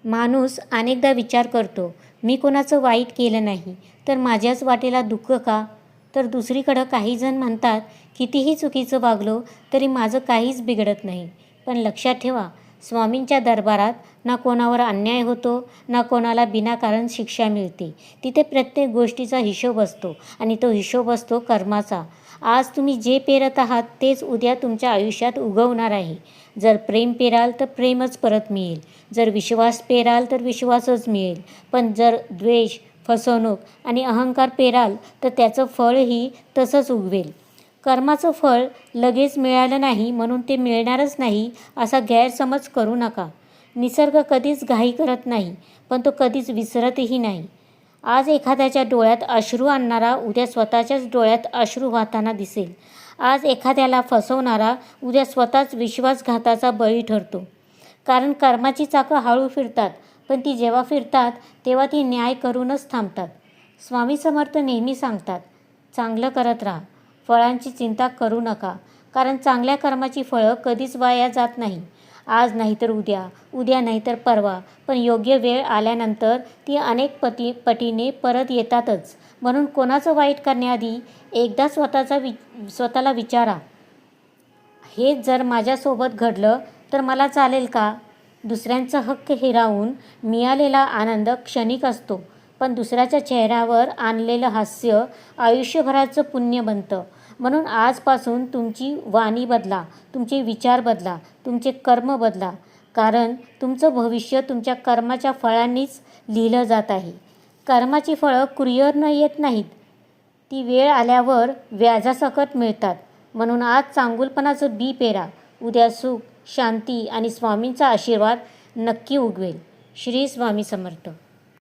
माणूस अनेकदा विचार करतो, मी कोणाचं वाईट केलं नाही, तर माझ्याच वाटेला दुःख का? तर दुसरीकडं काहीजण म्हणतात, कितीही चुकीचं वागलो तरी माझं काहीच बिघडत नाही. पण लक्षात ठेवा, स्वामींच्या दरबारात ना कोणावर अन्याय होतो, ना कोणाला विनाकारण शिक्षा मिळते. तिथे प्रत्येक गोष्टीचा हिशोब असतो आणि तो हिशोब असतो कर्माचा. आज तुम्ही जे पेरत आहात तेच उद्या तुमच्या आयुष्यात उगवणार आहे. जर प्रेम पेराल तर प्रेमच परत मिळेल. जर विश्वास पेराल तर विश्वासच मिळेल. पण जर द्वेष, फसवणूक आणि अहंकार पेराल तर त्याचं फळही तसंच उगवेल. कर्माचं फळ लगेच मिळालं नाही म्हणून ते मिळणारच नाही असा गैरसमज करू नका. निसर्ग कधीच घाई करत नाही, पण तो कधीच विसरतही नाही. आज एखाद्याच्या डोळ्यात अश्रू आणणारा उद्या स्वतःच्याच डोळ्यात अश्रू वाहताना दिसेल. आज एखाद्याला फसवणारा उद्या स्वतःच विश्वासघाताचा बळी ठरतो. कारण कर्माची चाकं हळू फिरतात, पण ती जेव्हा फिरतात तेव्हा ती न्याय करूनच थांबतात. स्वामी समर्थ नेहमी सांगतात, चांगलं करत राहा, फळांची चिंता करू नका. कारण चांगल्या कर्माची फळं कधीच वाया जात नाही. आज नाही तर उद्या, उद्या नाही तर परवा, पण योग्य वेळ आल्यानंतर ती अनेक पटीने परत येतातच. म्हणून कोणाचं वाईट करण्याआधी एकदा स्वतःला विचारा, हेच जर माझ्यासोबत घडलं तर मला चालेल का? दुसऱ्यांचा हक्क हिरावून मिळालेला आनंद क्षणिक असतो, पण दुसऱ्याच्या चेहऱ्यावर आणलेलं हास्य आयुष्यभराचं पुण्य बनतं. म्हणून आजपासून तुमची वाणी बदला, तुमचे विचार बदला, तुमचे कर्म बदला. कारण तुमचं भविष्य तुमच्या कर्माच्या फळांनीच लिहिलं जात आहे. कर्माची फळं कुरिअरनं येत नाहीत, ती वेळ आल्यावर व्याजासकट मिळतात. म्हणून आज चांगुलपणाचं बी पेरा. उद्या सुख, शांती आणि स्वामींचा आशीर्वाद नक्की उगवेल. श्री स्वामी समर्थ.